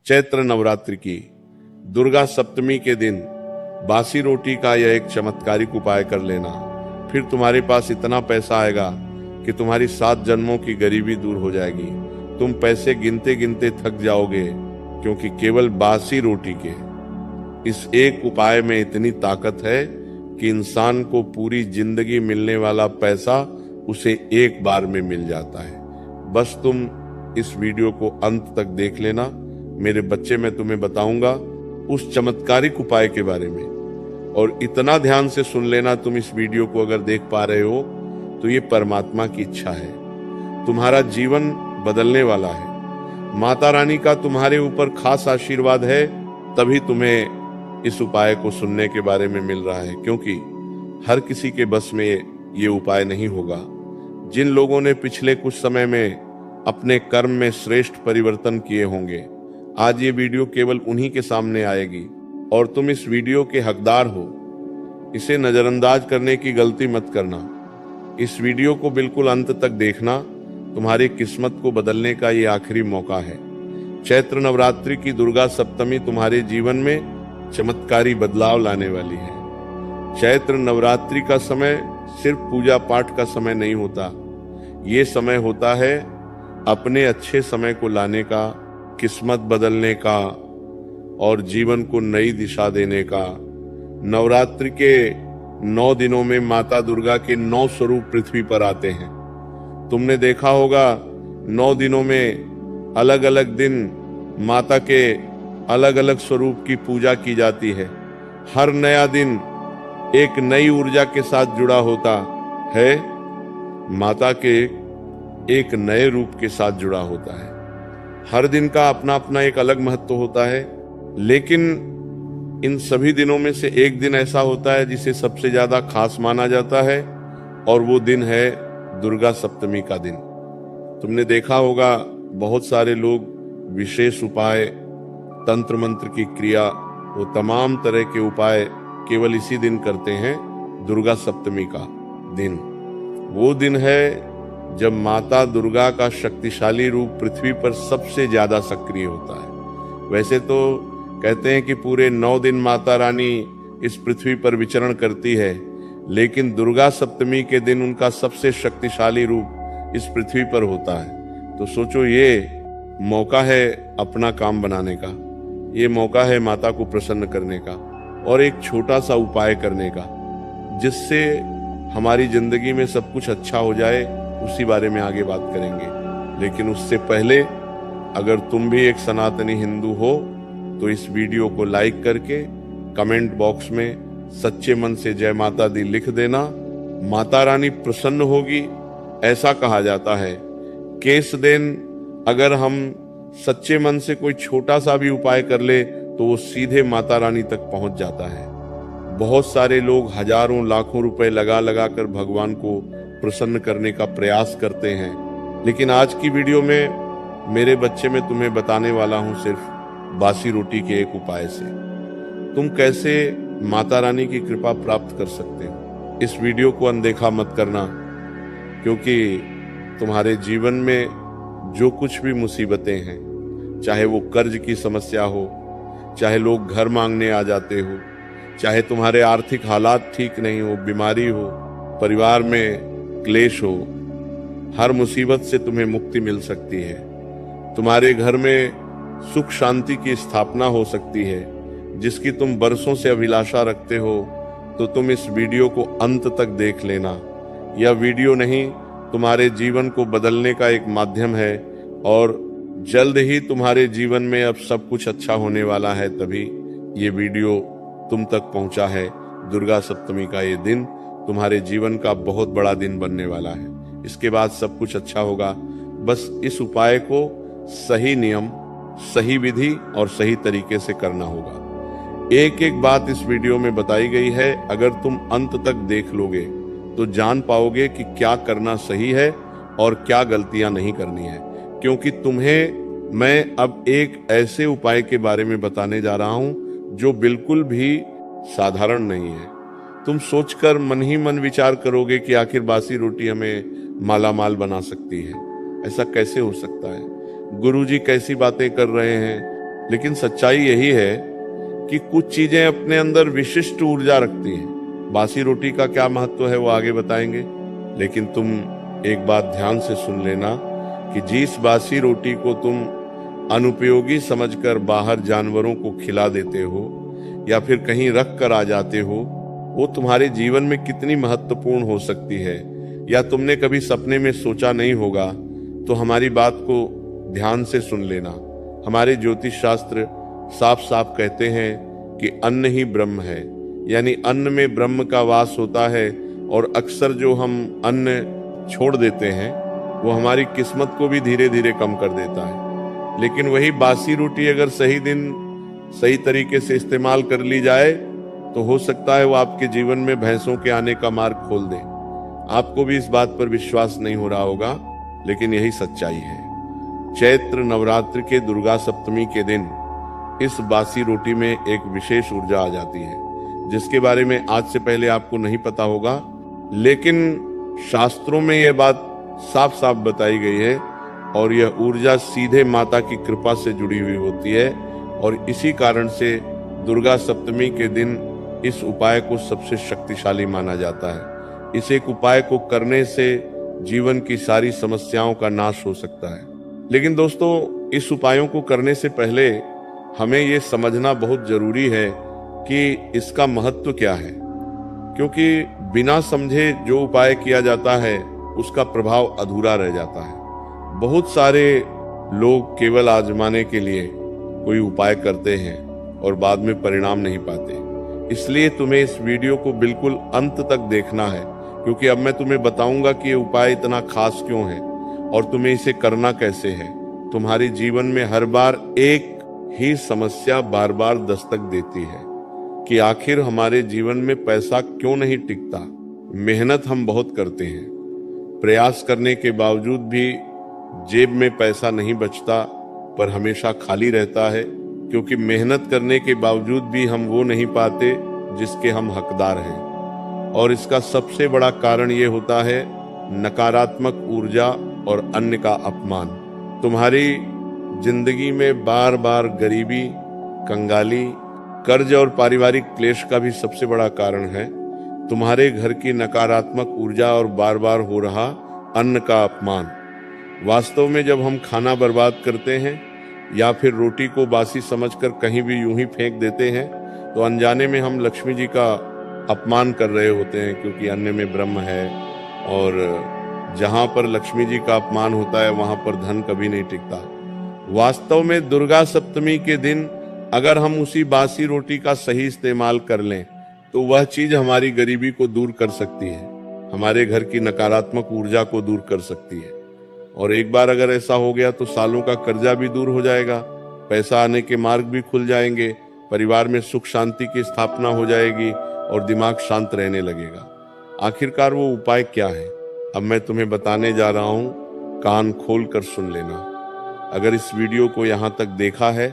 चैत्र नवरात्रि की दुर्गा सप्तमी के दिन बासी रोटी का यह एक चमत्कारिक उपाय कर लेना। फिर तुम्हारे पास इतना पैसा आएगा कि तुम्हारी 7 जन्मों की गरीबी दूर हो जाएगी। तुम पैसे गिनते गिनते थक जाओगे, क्योंकि केवल बासी रोटी के इस एक उपाय में इतनी ताकत है कि इंसान को पूरी जिंदगी मिलने वाला पैसा उसे एक बार में मिल जाता है। बस तुम इस वीडियो को अंत तक देख लेना। मेरे बच्चे, मैं तुम्हें बताऊंगा उस चमत्कारिक उपाय के बारे में, और इतना ध्यान से सुन लेना। तुम इस वीडियो को अगर देख पा रहे हो तो ये परमात्मा की इच्छा है। तुम्हारा जीवन बदलने वाला है। माता रानी का तुम्हारे ऊपर खास आशीर्वाद है, तभी तुम्हें इस उपाय को सुनने के बारे में मिल रहा है, क्योंकि हर किसी के बस में ये उपाय नहीं होगा। जिन लोगों ने पिछले कुछ समय में अपने कर्म में श्रेष्ठ परिवर्तन किए होंगे, आज ये वीडियो केवल उन्हीं के सामने आएगी और तुम इस वीडियो के हकदार हो। इसे नजरअंदाज करने की गलती मत करना। इस वीडियो को बिल्कुल अंत तक देखना। तुम्हारी किस्मत को बदलने का ये आखिरी मौका है। चैत्र नवरात्रि की दुर्गा सप्तमी तुम्हारे जीवन में चमत्कारी बदलाव लाने वाली है। चैत्र नवरात्रि का समय सिर्फ पूजा पाठ का समय नहीं होता। ये समय होता है अपने अच्छे समय को लाने का, किस्मत बदलने का और जीवन को नई दिशा देने का। नवरात्रि के 9 दिनों में माता दुर्गा के 9 स्वरूप पृथ्वी पर आते हैं। तुमने देखा होगा 9 दिनों में अलग अलग दिन माता के अलग अलग स्वरूप की पूजा की जाती है। हर नया दिन एक नई ऊर्जा के साथ जुड़ा होता है, माता के एक नए रूप के साथ जुड़ा होता है। हर दिन का अपना अपना एक अलग महत्व होता है, लेकिन इन सभी दिनों में से एक दिन ऐसा होता है जिसे सबसे ज्यादा खास माना जाता है, और वो दिन है दुर्गा सप्तमी का दिन। तुमने देखा होगा बहुत सारे लोग विशेष उपाय, तंत्र मंत्र की क्रिया, वो तमाम तरह के उपाय केवल इसी दिन करते हैं, दुर्गा सप्तमी का दिन। वो दिन है जब माता दुर्गा का शक्तिशाली रूप पृथ्वी पर सबसे ज्यादा सक्रिय होता है। वैसे तो कहते हैं कि पूरे 9 दिन माता रानी इस पृथ्वी पर विचरण करती है, लेकिन दुर्गा सप्तमी के दिन उनका सबसे शक्तिशाली रूप इस पृथ्वी पर होता है। तो सोचो, ये मौका है अपना काम बनाने का, ये मौका है माता को प्रसन्न करने का और एक छोटा सा उपाय करने का, जिससे हमारी जिंदगी में सब कुछ अच्छा हो जाए। उसी बारे में आगे बात करेंगे, लेकिन उससे पहले अगर तुम भी एक सनातनी हिंदू हो तो इस वीडियो को लाइक करके कमेंट बॉक्स में सच्चे मन से जय माता दी लिख देना। माता रानी प्रसन्न होगी। ऐसा कहा जाता है कि इस दिन अगर हम सच्चे मन से कोई छोटा सा भी उपाय कर ले तो वो सीधे माता रानी तक पहुंच जाता है। बहुत सारे लोग हजारों लाखों रुपए लगा लगा कर भगवान को प्रसन्न करने का प्रयास करते हैं, लेकिन आज की वीडियो में मेरे बच्चे, मैं तुम्हें बताने वाला हूं सिर्फ बासी रोटी के एक उपाय से तुम कैसे माता रानी की कृपा प्राप्त कर सकते हो। इस वीडियो को अनदेखा मत करना, क्योंकि तुम्हारे जीवन में जो कुछ भी मुसीबतें हैं, चाहे वो कर्ज की समस्या हो, चाहे लोग घर मांगने आ जाते हो, चाहे तुम्हारे आर्थिक हालात ठीक नहीं हो, बीमारी हो, परिवार में क्लेश हो, हर मुसीबत से तुम्हें मुक्ति मिल सकती है। तुम्हारे घर में सुख शांति की स्थापना हो सकती है, जिसकी तुम बरसों से अभिलाषा रखते हो। तो तुम इस वीडियो को अंत तक देख लेना। यह वीडियो नहीं, तुम्हारे जीवन को बदलने का एक माध्यम है, और जल्द ही तुम्हारे जीवन में अब सब कुछ अच्छा होने वाला है। तभी ये वीडियो तुम तक पहुंचा है। दुर्गा सप्तमी का ये दिन तुम्हारे जीवन का बहुत बड़ा दिन बनने वाला है। इसके बाद सब कुछ अच्छा होगा। बस इस उपाय को सही नियम, सही विधि और सही तरीके से करना होगा। एक एक बात इस वीडियो में बताई गई है। अगर तुम अंत तक देख लोगे तो जान पाओगे कि क्या करना सही है और क्या गलतियां नहीं करनी है, क्योंकि तुम्हें मैं अब एक ऐसे उपाय के बारे में बताने जा रहा हूं जो बिल्कुल भी साधारण नहीं है। तुम सोचकर मन ही मन विचार करोगे कि आखिर बासी रोटी हमें माला माल बना सकती है। ऐसा कैसे हो सकता है? गुरुजी कैसी बातें कर रहे हैं। लेकिन सच्चाई यही है कि कुछ चीजें अपने अंदर विशिष्ट ऊर्जा रखती हैं। बासी रोटी का क्या महत्व है वो आगे बताएंगे, लेकिन तुम एक बात ध्यान से सुन लेना कि जिस बासी रोटी को तुम अनुपयोगी समझकर बाहर जानवरों को खिला देते हो या फिर कहीं रख कर आ जाते हो, वो तुम्हारे जीवन में कितनी महत्वपूर्ण हो सकती है या तुमने कभी सपने में सोचा नहीं होगा। तो हमारी बात को ध्यान से सुन लेना। हमारे ज्योतिष शास्त्र साफ साफ कहते हैं कि अन्न ही ब्रह्म है, यानी अन्न में ब्रह्म का वास होता है। और अक्सर जो हम अन्न छोड़ देते हैं वो हमारी किस्मत को भी धीरे धीरे कम कर देता है। लेकिन वही बासी रोटी अगर सही दिन सही तरीके से इस्तेमाल कर ली जाए तो हो सकता है वो आपके जीवन में भैंसों के आने का मार्ग खोल दे। आपको भी इस बात पर विश्वास नहीं हो रहा होगा, लेकिन यही सच्चाई है। चैत्र नवरात्र के दुर्गा सप्तमी के दिन इस बासी रोटी में एक विशेष ऊर्जा आ जाती है, जिसके बारे में आज से पहले आपको नहीं पता होगा, लेकिन शास्त्रों में यह बात साफ साफ बताई गई है। और यह ऊर्जा सीधे माता की कृपा से जुड़ी हुई होती है। और इसी कारण से दुर्गा सप्तमी के दिन इस उपाय को सबसे शक्तिशाली माना जाता है। इस एक उपाय को करने से जीवन की सारी समस्याओं का नाश हो सकता है। लेकिन दोस्तों, इस उपायों को करने से पहले हमें ये समझना बहुत जरूरी है कि इसका महत्व क्या है, क्योंकि बिना समझे जो उपाय किया जाता है उसका प्रभाव अधूरा रह जाता है। बहुत सारे लोग केवल आजमाने के लिए कोई उपाय करते हैं और बाद में परिणाम नहीं पाते। इसलिए तुम्हें इस वीडियो को बिल्कुल अंत तक देखना है, क्योंकि अब मैं तुम्हें बताऊंगा कि ये उपाय इतना खास क्यों है और तुम्हें इसे करना कैसे है। तुम्हारे जीवन में हर बार एक ही समस्या बार बार दस्तक देती है कि आखिर हमारे जीवन में पैसा क्यों नहीं टिकता। मेहनत हम बहुत करते हैं, प्रयास करने के बावजूद भी जेब में पैसा नहीं बचता, पर हमेशा खाली रहता है, क्योंकि मेहनत करने के बावजूद भी हम वो नहीं पाते जिसके हम हकदार हैं। और इसका सबसे बड़ा कारण ये होता है नकारात्मक ऊर्जा और अन्य का अपमान। तुम्हारी जिंदगी में बार बार गरीबी, कंगाली, कर्ज और पारिवारिक क्लेश का भी सबसे बड़ा कारण है तुम्हारे घर की नकारात्मक ऊर्जा और बार बार हो रहा अन्न का अपमान। वास्तव में जब हम खाना बर्बाद करते हैं या फिर रोटी को बासी समझकर कहीं भी यूं ही फेंक देते हैं, तो अनजाने में हम लक्ष्मी जी का अपमान कर रहे होते हैं, क्योंकि अन्न में ब्रह्म है और जहां पर लक्ष्मी जी का अपमान होता है वहां पर धन कभी नहीं टिकता। वास्तव में दुर्गा सप्तमी के दिन अगर हम उसी बासी रोटी का सही इस्तेमाल कर लें तो वह चीज हमारी गरीबी को दूर कर सकती है, हमारे घर की नकारात्मक ऊर्जा को दूर कर सकती है। और एक बार अगर ऐसा हो गया तो सालों का कर्जा भी दूर हो जाएगा, पैसा आने के मार्ग भी खुल जाएंगे, परिवार में सुख शांति की स्थापना हो जाएगी और दिमाग शांत रहने लगेगा। आखिरकार वो उपाय क्या है, अब मैं तुम्हें बताने जा रहा हूँ। कान खोल कर सुन लेना। अगर इस वीडियो को यहाँ तक देखा है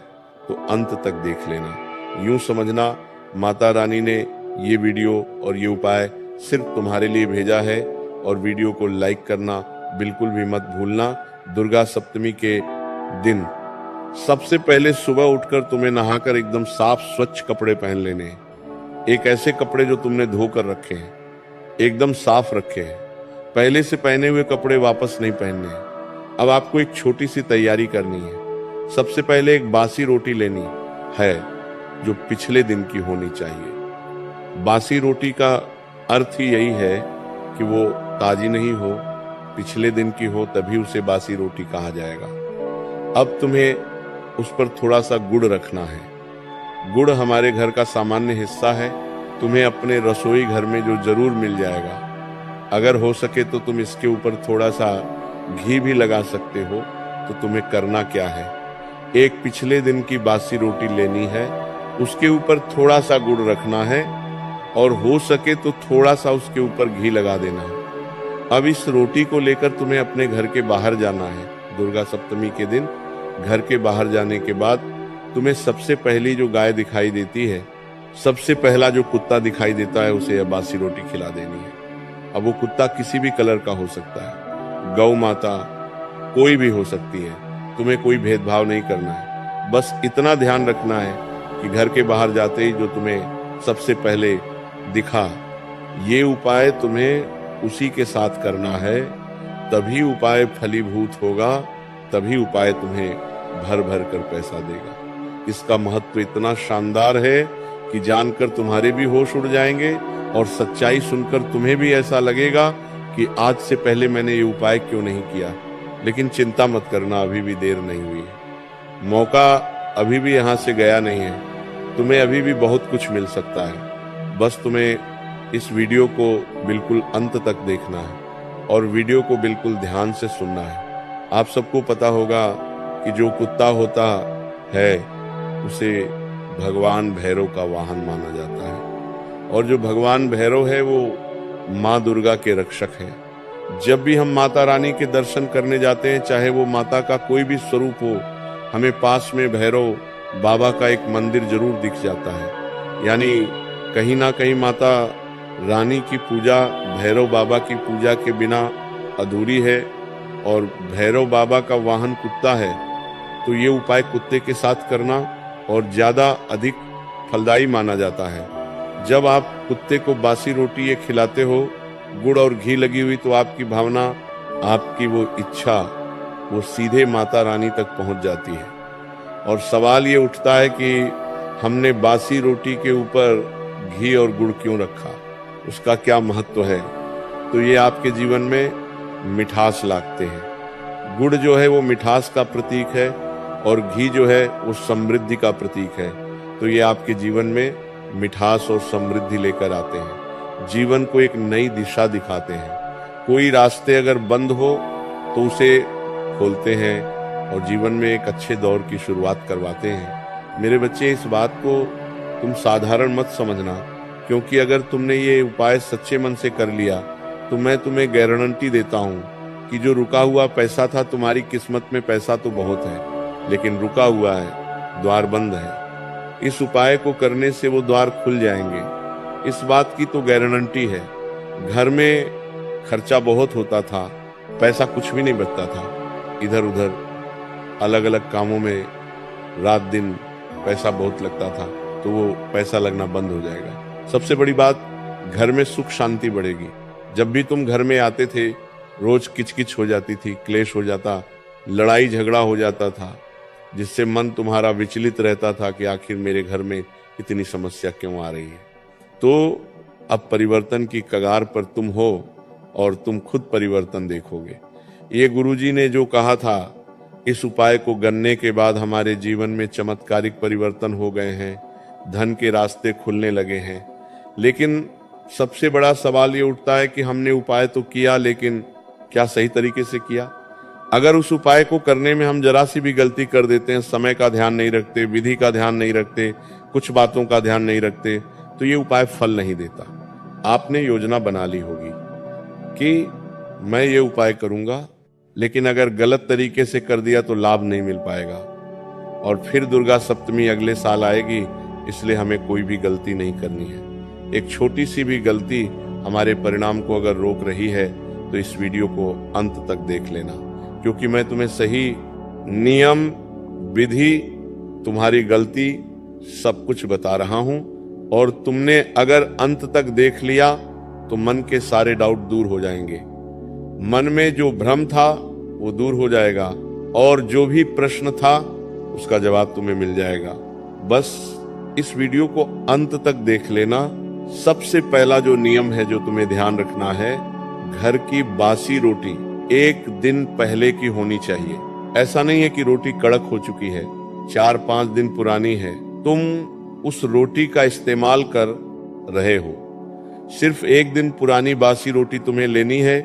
तो अंत तक देख लेना। यूं समझना माता रानी ने ये वीडियो और ये उपाय सिर्फ तुम्हारे लिए भेजा है। और वीडियो को लाइक करना बिल्कुल भी मत भूलना। दुर्गा सप्तमी के दिन सबसे पहले सुबह उठकर तुम्हें नहाकर एकदम साफ स्वच्छ कपड़े पहन लेने हैं। एक ऐसे कपड़े जो तुमने धोकर रखे हैं, एकदम साफ रखे हैं। पहले से पहने हुए कपड़े वापस नहीं पहनने हैं। अब आपको एक छोटी सी तैयारी करनी है। सबसे पहले एक बासी रोटी लेनी है जो पिछले दिन की होनी चाहिए। बासी रोटी का अर्थ ही यही है कि वो ताजी नहीं हो, पिछले दिन की हो, तभी उसे बासी रोटी कहा जाएगा। अब तुम्हें उस पर थोड़ा सा गुड़ रखना है। गुड़ हमारे घर का सामान्य हिस्सा है, तुम्हें अपने रसोई घर में जो जरूर मिल जाएगा। अगर हो सके तो तुम इसके ऊपर थोड़ा सा घी भी लगा सकते हो। तो तुम्हें करना क्या है, एक पिछले दिन की बासी रोटी लेनी है, उसके ऊपर थोड़ा सा गुड़ रखना है और हो सके तो थोड़ा सा उसके ऊपर घी लगा देना है। अब इस रोटी को लेकर तुम्हें अपने घर के बाहर जाना है। दुर्गा सप्तमी के दिन घर के बाहर जाने के बाद तुम्हें सबसे पहली जो गाय दिखाई देती है, सबसे पहला जो कुत्ता दिखाई देता है, उसे यह बासी रोटी खिला देनी है। अब वो कुत्ता किसी भी कलर का हो सकता है, गौ माता कोई भी हो सकती है, तुम्हें कोई भेदभाव नहीं करना है। बस इतना ध्यान रखना है कि घर के बाहर जाते ही जो तुम्हें सबसे पहले दिखा, ये उपाय तुम्हें उसी के साथ करना है, तभी उपाय फलीभूत होगा, तभी उपाय तुम्हें भर भर कर पैसा देगा। इसका महत्व इतना शानदार है कि जानकर तुम्हारे भी होश उड़ जाएंगे और सच्चाई सुनकर तुम्हें भी ऐसा लगेगा कि आज से पहले मैंने ये उपाय क्यों नहीं किया। लेकिन चिंता मत करना, अभी भी देर नहीं हुई है, मौका अभी भी यहाँ से गया नहीं है, तुम्हें अभी भी बहुत कुछ मिल सकता है। बस तुम्हें इस वीडियो को बिल्कुल अंत तक देखना है और वीडियो को बिल्कुल ध्यान से सुनना है। आप सबको पता होगा कि जो कुत्ता होता है उसे भगवान भैरव का वाहन माना जाता है और जो भगवान भैरव है वो माँ दुर्गा के रक्षक हैं। जब भी हम माता रानी के दर्शन करने जाते हैं, चाहे वो माता का कोई भी स्वरूप हो, हमें पास में भैरव बाबा का एक मंदिर जरूर दिख जाता है। यानी कहीं ना कहीं माता रानी की पूजा भैरव बाबा की पूजा के बिना अधूरी है और भैरव बाबा का वाहन कुत्ता है, तो ये उपाय कुत्ते के साथ करना और ज्यादा अधिक फलदायी माना जाता है। जब आप कुत्ते को बासी रोटी ये खिलाते हो, गुड़ और घी लगी हुई, तो आपकी भावना, आपकी वो इच्छा, वो सीधे माता रानी तक पहुंच जाती है। और सवाल ये उठता है कि हमने बासी रोटी के ऊपर घी और गुड़ क्यों रखा, उसका क्या महत्व है? तो ये आपके जीवन में मिठास लाते हैं। गुड़ जो है वो मिठास का प्रतीक है और घी जो है वो समृद्धि का प्रतीक है। तो ये आपके जीवन में मिठास और समृद्धि लेकर आते हैं, जीवन को एक नई दिशा दिखाते हैं। कोई रास्ते अगर बंद हो तो उसे खोलते हैं और जीवन में एक अच्छे दौर की शुरुआत करवाते हैं। मेरे बच्चे, इस बात को तुम साधारण मत समझना, क्योंकि अगर तुमने ये उपाय सच्चे मन से कर लिया तो मैं तुम्हें गारंटी देता हूँ कि जो रुका हुआ पैसा था, तुम्हारी किस्मत में पैसा तो बहुत है लेकिन रुका हुआ है, द्वार बंद है। इस उपाय को करने से वो द्वार खुल जाएंगे, इस बात की तो गारंटी है। घर में खर्चा बहुत होता था, पैसा कुछ भी नहीं बचता था, इधर उधर अलग अलग कामों में रात दिन पैसा बहुत लगता था, तो वो पैसा लगना बंद हो जाएगा। सबसे बड़ी बात, घर में सुख शांति बढ़ेगी। जब भी तुम घर में आते थे, रोज किचकिच हो जाती थी, क्लेश हो जाता, लड़ाई झगड़ा हो जाता था, जिससे मन तुम्हारा विचलित रहता था कि आखिर मेरे घर में इतनी समस्या क्यों आ रही है। तो अब परिवर्तन की कगार पर तुम हो और तुम खुद परिवर्तन देखोगे। ये गुरुजी ने जो कहा था, इस उपाय को करने के बाद हमारे जीवन में चमत्कारिक परिवर्तन हो गए हैं, धन के रास्ते खुलने लगे हैं। लेकिन सबसे बड़ा सवाल ये उठता है कि हमने उपाय तो किया, लेकिन क्या सही तरीके से किया? अगर उस उपाय को करने में हम जरा सी भी गलती कर देते हैं, समय का ध्यान नहीं रखते, विधि का ध्यान नहीं रखते, कुछ बातों का ध्यान नहीं रखते, तो ये उपाय फल नहीं देता। आपने योजना बना ली होगी कि मैं ये उपाय करूंगा, लेकिन अगर गलत तरीके से कर दिया तो लाभ नहीं मिल पाएगा और फिर दुर्गा सप्तमी अगले साल आएगी, इसलिए हमें कोई भी गलती नहीं करनी है। एक छोटी सी भी गलती हमारे परिणाम को अगर रोक रही है तो इस वीडियो को अंत तक देख लेना, क्योंकि मैं तुम्हें सही नियम, विधि, तुम्हारी गलती सब कुछ बता रहा हूं और तुमने अगर अंत तक देख लिया तो मन के सारे डाउट दूर हो जाएंगे। मन में जो भ्रम था वो दूर हो जाएगा और जो भी प्रश्न था उसका जवाब तुम्हें मिल जाएगा। बस इस वीडियो को अंत तक देख लेना। सबसे पहला जो नियम है जो तुम्हें ध्यान रखना है, घर की बासी रोटी 1 दिन पहले की होनी चाहिए। ऐसा नहीं है कि रोटी कड़क हो चुकी है, 4-5 दिन पुरानी है, तुम उस रोटी का इस्तेमाल कर रहे हो। सिर्फ 1 दिन पुरानी बासी रोटी तुम्हें लेनी है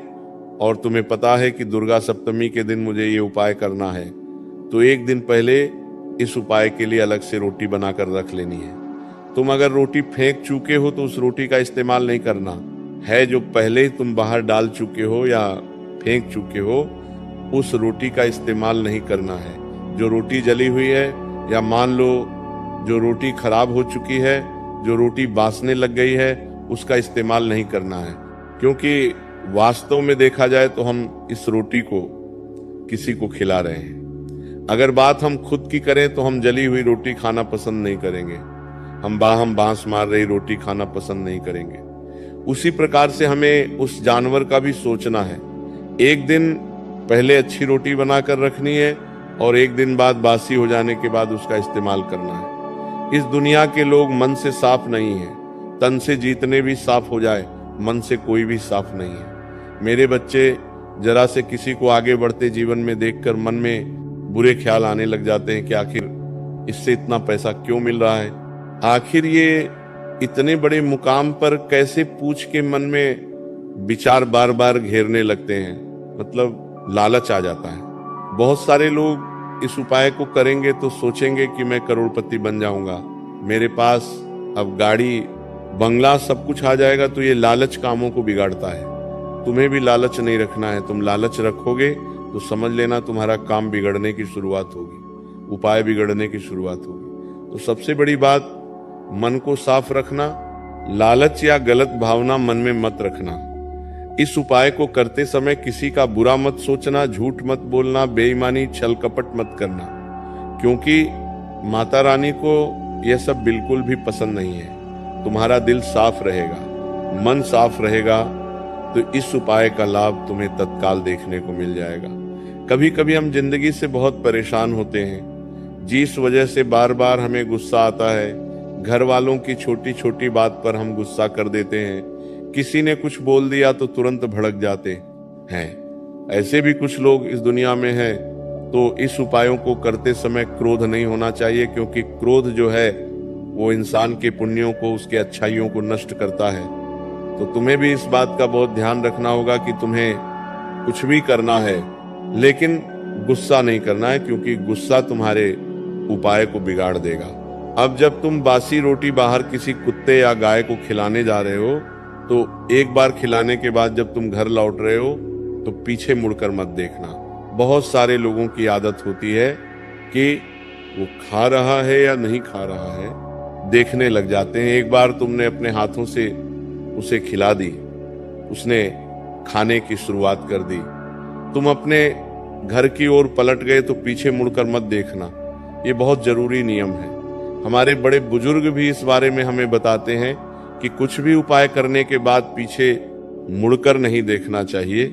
और तुम्हें पता है कि दुर्गा सप्तमी के दिन मुझे ये उपाय करना है, तो 1 दिन पहले इस उपाय के लिए अलग से रोटी बनाकर रख लेनी है। तुम अगर रोटी फेंक चुके हो तो उस रोटी का इस्तेमाल नहीं करना है। जो पहले तुम बाहर डाल चुके हो या फेंक चुके हो, उस रोटी का इस्तेमाल नहीं करना है। जो रोटी जली हुई है या मान लो जो रोटी खराब हो चुकी है, जो रोटी बासने लग गई है, उसका इस्तेमाल नहीं करना है, क्योंकि वास्तव में देखा जाए तो हम इस रोटी को किसी को खिला रहे हैं। अगर बात हम खुद की करें तो हम जली हुई रोटी खाना पसंद नहीं करेंगे, हम बांस मार रही रोटी खाना पसंद नहीं करेंगे। उसी प्रकार से हमें उस जानवर का भी सोचना है। एक दिन पहले अच्छी रोटी बनाकर रखनी है और एक दिन बाद बासी हो जाने के बाद उसका इस्तेमाल करना है। इस दुनिया के लोग मन से साफ नहीं है, तन से जितने भी साफ हो जाए मन से कोई भी साफ नहीं है। मेरे बच्चे जरा से किसी को आगे बढ़ते जीवन में देखकर मन में बुरे ख्याल आने लग जाते हैं कि आखिर इससे इतना पैसा क्यों मिल रहा है, आखिर ये इतने बड़े मुकाम पर कैसे, पूछ के मन में विचार बार बार घेरने लगते हैं। मतलब लालच आ जाता है। बहुत सारे लोग इस उपाय को करेंगे तो सोचेंगे कि मैं करोड़पति बन जाऊंगा, मेरे पास अब गाड़ी बंगला सब कुछ आ जाएगा। तो ये लालच कामों को बिगाड़ता है। तुम्हें भी लालच नहीं रखना है। तुम लालच रखोगे तो समझ लेना तुम्हारा काम बिगड़ने की शुरुआत होगी, उपाय बिगड़ने की शुरुआत होगी। तो सबसे बड़ी बात, मन को साफ रखना, लालच या गलत भावना मन में मत रखना। इस उपाय को करते समय किसी का बुरा मत सोचना, झूठ मत बोलना, बेईमानी छल कपट मत करना, क्योंकि माता रानी को यह सब बिल्कुल भी पसंद नहीं है। तुम्हारा दिल साफ रहेगा, मन साफ रहेगा तो इस उपाय का लाभ तुम्हें तत्काल देखने को मिल जाएगा। कभी कभी हम जिंदगी से बहुत परेशान होते हैं, जिस वजह से बार बार हमें गुस्सा आता है। घर वालों की छोटी छोटी बात पर हम गुस्सा कर देते हैं, किसी ने कुछ बोल दिया तो तुरंत भड़क जाते हैं। ऐसे भी कुछ लोग इस दुनिया में हैं। तो इस उपायों को करते समय क्रोध नहीं होना चाहिए, क्योंकि क्रोध जो है वो इंसान के पुण्यों को, उसके अच्छाइयों को नष्ट करता है। तो तुम्हें भी इस बात का बहुत ध्यान रखना होगा कि तुम्हें कुछ भी करना है लेकिन गुस्सा नहीं करना है, क्योंकि गुस्सा तुम्हारे उपाय को बिगाड़ देगा। अब जब तुम बासी रोटी बाहर किसी कुत्ते या गाय को खिलाने जा रहे हो तो एक बार खिलाने के बाद जब तुम घर लौट रहे हो तो पीछे मुड़कर मत देखना। बहुत सारे लोगों की आदत होती है कि वो खा रहा है या नहीं खा रहा है देखने लग जाते हैं। एक बार तुमने अपने हाथों से उसे खिला दी, उसने खाने की शुरुआत कर दी, तुम अपने घर की ओर पलट गए तो पीछे मुड़कर मत देखना। ये बहुत जरूरी नियम है। हमारे बड़े बुजुर्ग भी इस बारे में हमें बताते हैं कि कुछ भी उपाय करने के बाद पीछे मुड़कर नहीं देखना चाहिए।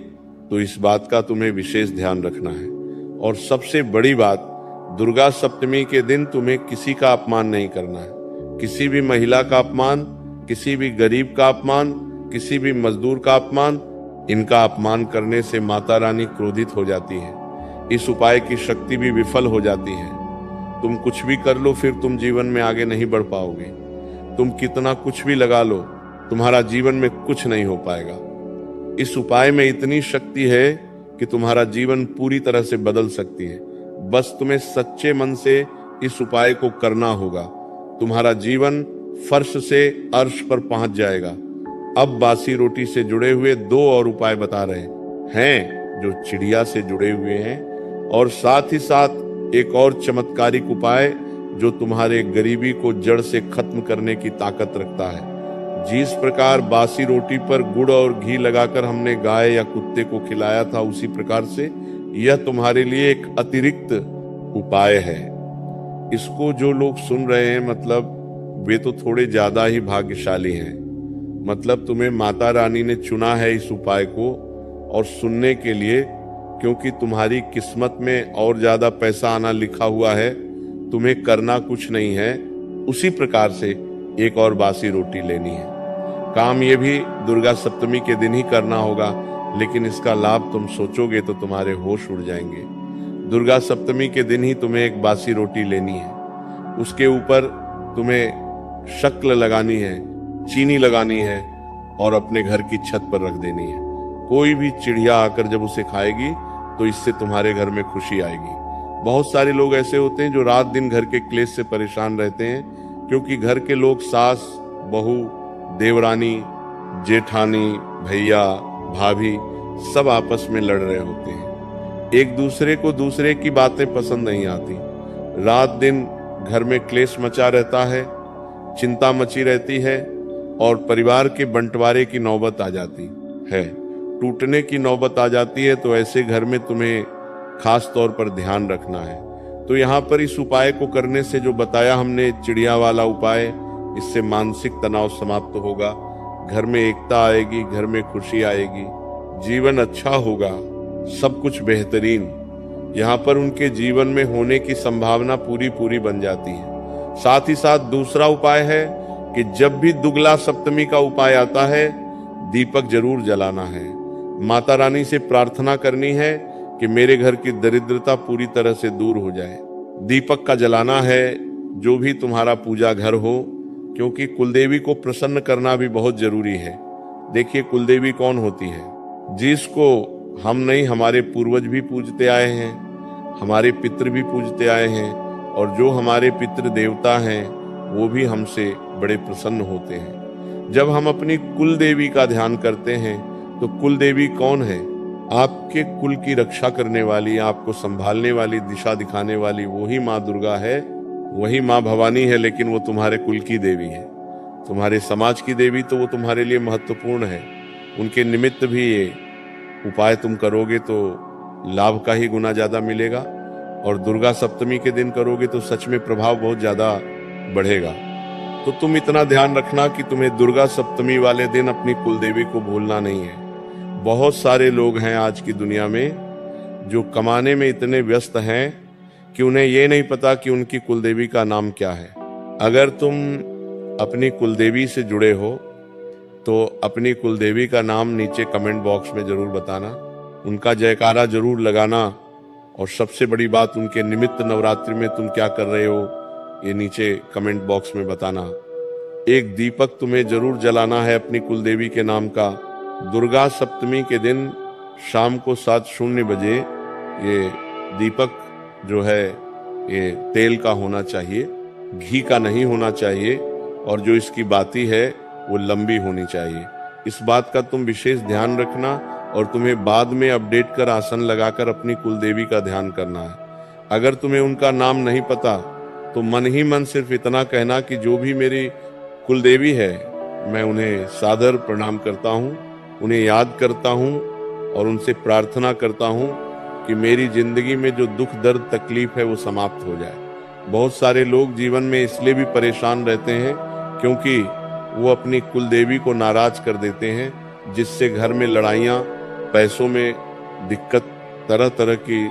तो इस बात का तुम्हें विशेष ध्यान रखना है। और सबसे बड़ी बात, दुर्गा सप्तमी के दिन तुम्हें किसी का अपमान नहीं करना है। किसी भी महिला का अपमान, किसी भी गरीब का अपमान, किसी भी मजदूर का अपमान, इनका अपमान करने से माता रानी क्रोधित हो जाती है। इस उपाय की शक्ति भी विफल हो जाती है। तुम कुछ भी कर लो फिर तुम जीवन में आगे नहीं बढ़ पाओगे। तुम कितना कुछ भी लगा लो, तुम्हारा जीवन में कुछ नहीं हो पाएगा। इस उपाय में इतनी शक्ति है कि तुम्हारा जीवन पूरी तरह से बदल सकती है। बस तुम्हें सच्चे मन से इस उपाय को करना होगा। तुम्हारा जीवन फर्श से अर्श पर पहुंच जाएगा। अब बासी रोटी से जुड़े हुए 2 और उपाय बता रहे हैं जो चिड़िया से जुड़े हुए हैं, और साथ ही साथ एक और चमत्कारिक उपाय जो तुम्हारे गरीबी को जड़ से खत्म करने की ताकत रखता है। जिस प्रकार बासी रोटी पर गुड़ और घी लगाकर हमने गाय या कुत्ते को खिलाया था, उसी प्रकार से यह तुम्हारे लिए एक अतिरिक्त उपाय है। इसको जो लोग सुन रहे हैं, मतलब वे तो थोड़े ज्यादा ही भाग्यशाली हैं। मतलब तुम्हें माता रानी ने चुना है इस उपाय को और सुनने के लिए, क्योंकि तुम्हारी किस्मत में और ज्यादा पैसा आना लिखा हुआ है। तुम्हें करना कुछ नहीं है, उसी प्रकार से एक और बासी रोटी लेनी है। काम ये भी दुर्गा सप्तमी के दिन ही करना होगा, लेकिन इसका लाभ तुम सोचोगे तो तुम्हारे होश उड़ जाएंगे। दुर्गा सप्तमी के दिन ही तुम्हें एक बासी रोटी लेनी है। उसके ऊपर तुम्हें शक्ल लगानी है, चीनी लगानी है और अपने घर की छत पर रख देनी है। कोई भी चिड़िया आकर जब उसे खाएगी तो इससे तुम्हारे घर में खुशी आएगी। बहुत सारे लोग ऐसे होते हैं जो रात दिन घर के क्लेश से परेशान रहते हैं, क्योंकि घर के लोग सास, बहू, देवरानी, जेठानी, भैया, भाभी सब आपस में लड़ रहे होते हैं। एक दूसरे को दूसरे की बातें पसंद नहीं आती। रात दिन घर में क्लेश मचा रहता है, चिंता मची रहती है और परिवार के बंटवारे की नौबत आ जाती है, टूटने की नौबत आ जाती है। तो ऐसे घर में तुम्हें खास तौर पर ध्यान रखना है। तो यहाँ पर इस उपाय को करने से जो बताया हमने चिड़िया वाला उपाय, इससे मानसिक तनाव समाप्त होगा, घर में एकता आएगी, घर में खुशी आएगी, जीवन अच्छा होगा, सब कुछ बेहतरीन। यहाँ पर उनके जीवन में होने की संभावना पूरी पूरी बन जाती है। साथ ही साथ दूसरा उपाय है कि जब भी दुगला सप्तमी का उपाय आता है, दीपक जरूर जलाना है। माता रानी से प्रार्थना करनी है कि मेरे घर की दरिद्रता पूरी तरह से दूर हो जाए। दीपक का जलाना है जो भी तुम्हारा पूजा घर हो, क्योंकि कुलदेवी को प्रसन्न करना भी बहुत जरूरी है। देखिए, कुलदेवी कौन होती है? जिसको हम नहीं, हमारे पूर्वज भी पूजते आए हैं, हमारे पितृ भी पूजते आए हैं, और जो हमारे पितृ देवता हैं वो भी हमसे बड़े प्रसन्न होते हैं। जब हम अपनी कुल देवी का ध्यान करते हैं तो कुल देवी कौन है? आपके कुल की रक्षा करने वाली, आपको संभालने वाली, दिशा दिखाने वाली वही माँ दुर्गा है, वही माँ भवानी है, लेकिन वो तुम्हारे कुल की देवी है, तुम्हारे समाज की देवी, तो वो तुम्हारे लिए महत्वपूर्ण है। उनके निमित्त भी ये उपाय तुम करोगे तो लाभ का ही गुना ज्यादा मिलेगा, और दुर्गा सप्तमी के दिन करोगे तो सच में प्रभाव बहुत ज्यादा बढ़ेगा। तो तुम इतना ध्यान रखना कि तुम्हें दुर्गा सप्तमी वाले दिन अपनी कुल देवी को भूलना नहीं है। बहुत सारे लोग हैं आज की दुनिया में जो कमाने में इतने व्यस्त हैं कि उन्हें ये नहीं पता कि उनकी कुलदेवी का नाम क्या है। अगर तुम अपनी कुलदेवी से जुड़े हो तो अपनी कुलदेवी का नाम नीचे कमेंट बॉक्स में जरूर बताना, उनका जयकारा जरूर लगाना, और सबसे बड़ी बात, उनके निमित्त नवरात्रि में तुम क्या कर रहे हो ये नीचे कमेंट बॉक्स में बताना। एक दीपक तुम्हें जरूर जलाना है अपनी कुलदेवी के नाम का। दुर्गा सप्तमी के दिन शाम को 7:00 बजे ये दीपक जो है ये तेल का होना चाहिए, घी का नहीं होना चाहिए, और जो इसकी बाती है वो लंबी होनी चाहिए। इस बात का तुम विशेष ध्यान रखना, और तुम्हें बाद में अपडेट कर आसन लगाकर अपनी कुलदेवी का ध्यान करना है। अगर तुम्हें उनका नाम नहीं पता तो मन ही मन सिर्फ इतना कहना कि जो भी मेरी कुलदेवी है मैं उन्हें सादर प्रणाम करता हूँ, उन्हें याद करता हूँ और उनसे प्रार्थना करता हूँ कि मेरी जिंदगी में जो दुख दर्द तकलीफ है वो समाप्त हो जाए। बहुत सारे लोग जीवन में इसलिए भी परेशान रहते हैं क्योंकि वो अपनी कुलदेवी को नाराज कर देते हैं, जिससे घर में लड़ाइयाँ, पैसों में दिक्कत, तरह तरह की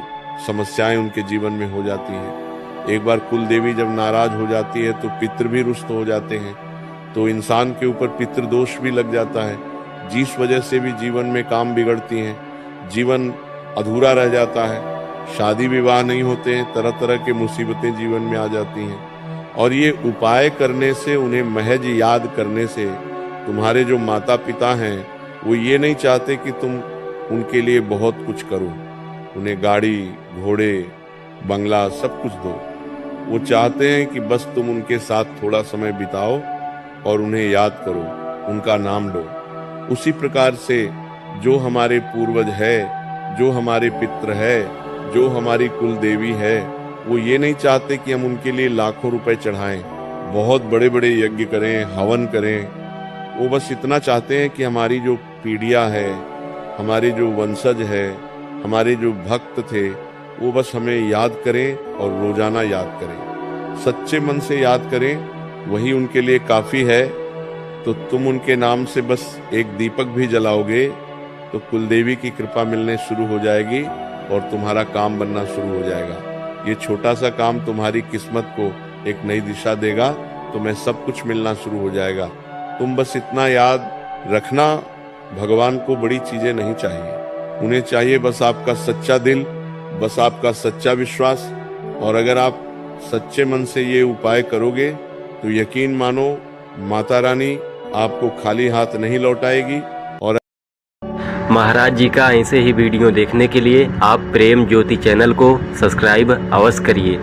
समस्याएं उनके जीवन में हो जाती हैं। एक बार कुलदेवी जब नाराज हो जाती है तो पितृ भी रुष्ट हो जाते हैं, तो इंसान के ऊपर पितृदोष भी लग जाता है, जिस वजह से भी जीवन में काम बिगड़ती हैं, जीवन अधूरा रह जाता है, शादी विवाह नहीं होते हैं, तरह तरह के मुसीबतें जीवन में आ जाती हैं। और ये उपाय करने से, उन्हें महज याद करने से, तुम्हारे जो माता पिता हैं वो ये नहीं चाहते कि तुम उनके लिए बहुत कुछ करो, उन्हें गाड़ी, घोड़े, बंगला सब कुछ दो। वो चाहते हैं कि बस तुम उनके साथ थोड़ा समय बिताओ और उन्हें याद करो, उनका नाम लो। उसी प्रकार से जो हमारे पूर्वज है, जो हमारे पितृ है, जो हमारी कुल देवी है, वो ये नहीं चाहते कि हम उनके लिए लाखों रुपए चढ़ाएं, बहुत बड़े बड़े यज्ञ करें, हवन करें। वो बस इतना चाहते हैं कि हमारी जो पीढ़ियां है, हमारे जो वंशज है, हमारे जो भक्त थे, वो बस हमें याद करें और रोजाना याद करें, सच्चे मन से याद करें, वही उनके लिए काफी है। तो तुम उनके नाम से बस एक दीपक भी जलाओगे तो कुलदेवी की कृपा मिलने शुरू हो जाएगी और तुम्हारा काम बनना शुरू हो जाएगा। ये छोटा सा काम तुम्हारी किस्मत को एक नई दिशा देगा, तुम्हें सब कुछ मिलना शुरू हो जाएगा। तुम बस इतना याद रखना, भगवान को बड़ी चीजें नहीं चाहिए, उन्हें चाहिए बस आपका सच्चा दिल, बस आपका सच्चा विश्वास। और अगर आप सच्चे मन से ये उपाय करोगे तो यकीन मानो माता रानी आपको खाली हाथ नहीं लौटाएगी। और महाराज जी का ऐसे ही वीडियो देखने के लिए आप प्रेम ज्योति चैनल को सब्सक्राइब अवश्य करिए।